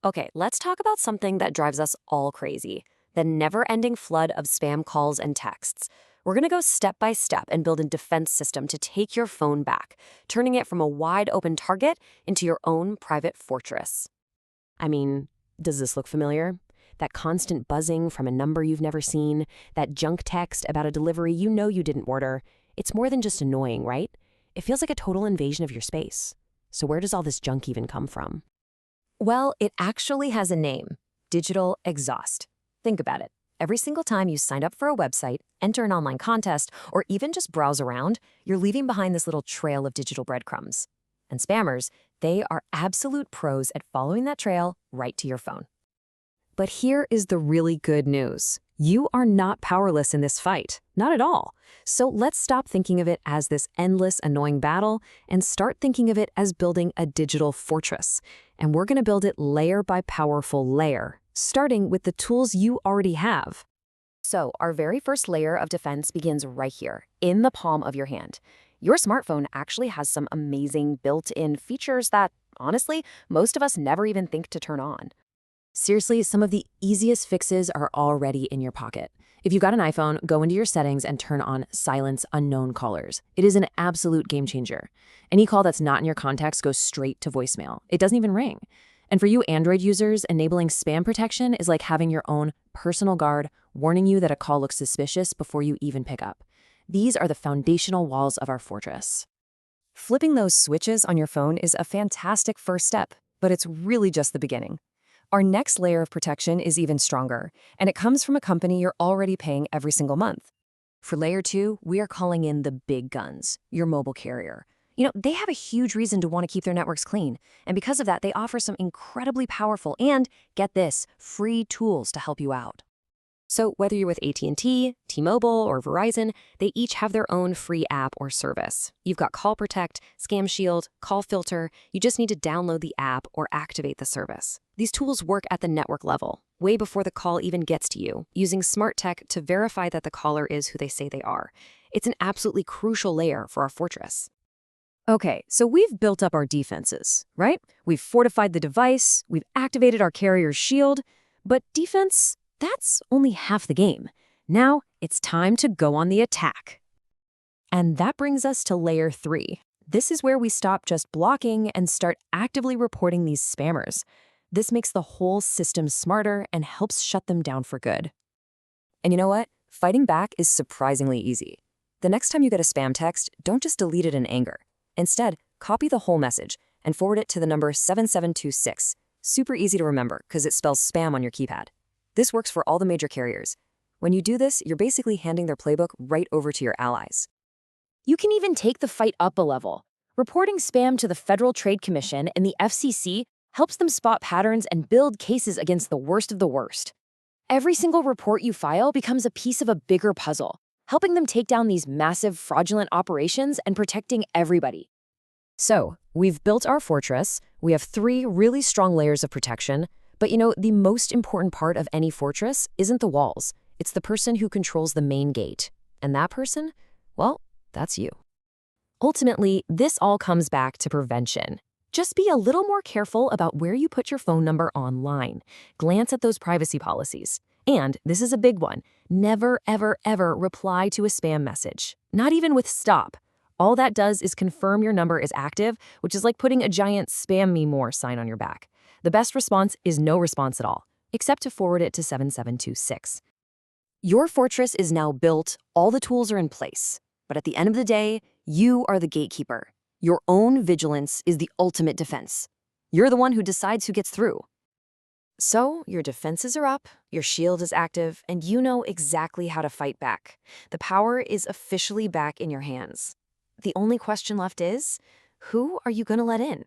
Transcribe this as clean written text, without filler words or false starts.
Okay, let's talk about something that drives us all crazy: the never ending flood of spam calls and texts. We're going to go step by step and build a defense system to take your phone back, turning it from a wide open target into your own private fortress. I mean, does this look familiar? That constant buzzing from a number you've never seen, that junk text about a delivery you know you didn't order. It's more than just annoying, right? It feels like a total invasion of your space. So where does all this junk even come from? Well, it actually has a name: digital exhaust. Think about it. Every single time you sign up for a website, enter an online contest, or even just browse around, you're leaving behind this little trail of digital breadcrumbs. And spammers, they are absolute pros at following that trail right to your phone. But here is the really good news. You are not powerless in this fight. Not at all. So let's stop thinking of it as this endless, annoying battle and start thinking of it as building a digital fortress. And we're going to build it layer by powerful layer, starting with the tools you already have. So our very first layer of defense begins right here, in the palm of your hand. Your smartphone actually has some amazing built-in features that, honestly, most of us never even think to turn on. Seriously, some of the easiest fixes are already in your pocket. If you've got an iPhone, go into your settings and turn on Silence Unknown Callers. It is an absolute game changer. Any call that's not in your contacts goes straight to voicemail. It doesn't even ring. And for you Android users, enabling spam protection is like having your own personal guard warning you that a call looks suspicious before you even pick up. These are the foundational walls of our fortress. Flipping those switches on your phone is a fantastic first step, but it's really just the beginning. Our next layer of protection is even stronger, and it comes from a company you're already paying every single month. For layer 2, we are calling in the big guns, your mobile carrier. They have a huge reason to want to keep their networks clean, and because of that, they offer some incredibly powerful and, get this, free tools to help you out. So whether you're with AT&T, T-Mobile, or Verizon, they each have their own free app or service. You've got Call Protect, Scam Shield, Call Filter. You just need to download the app or activate the service. These tools work at the network level, way before the call even gets to you, using smart tech to verify that the caller is who they say they are. It's an absolutely crucial layer for our fortress. Okay, so we've built up our defenses, right? We've fortified the device, we've activated our carrier's shield, but defense, that's only half the game. Now it's time to go on the attack. And that brings us to layer 3. This is where we stop just blocking and start actively reporting these spammers. This makes the whole system smarter and helps shut them down for good. And you know what? Fighting back is surprisingly easy. The next time you get a spam text, don't just delete it in anger. Instead, copy the whole message and forward it to the number 7726. Super easy to remember because it spells spam on your keypad. This works for all the major carriers. When you do this, you're basically handing their playbook right over to your allies. You can even take the fight up a level. Reporting spam to the Federal Trade Commission and the FCC helps them spot patterns and build cases against the worst of the worst. Every single report you file becomes a piece of a bigger puzzle, helping them take down these massive fraudulent operations and protecting everybody. So, we've built our fortress. We have 3 really strong layers of protection. But the most important part of any fortress isn't the walls. It's the person who controls the main gate. And that person? Well, that's you. Ultimately, this all comes back to prevention. Just be a little more careful about where you put your phone number online. Glance at those privacy policies. And this is a big one: never, ever, ever reply to a spam message. Not even with stop. All that does is confirm your number is active, which is like putting a giant "spam me more" sign on your back. The best response is no response at all, except to forward it to 7726. Your fortress is now built, all the tools are in place. But at the end of the day, you are the gatekeeper. Your own vigilance is the ultimate defense. You're the one who decides who gets through. So, your defenses are up, your shield is active, and you know exactly how to fight back. The power is officially back in your hands. The only question left is, who are you going to let in?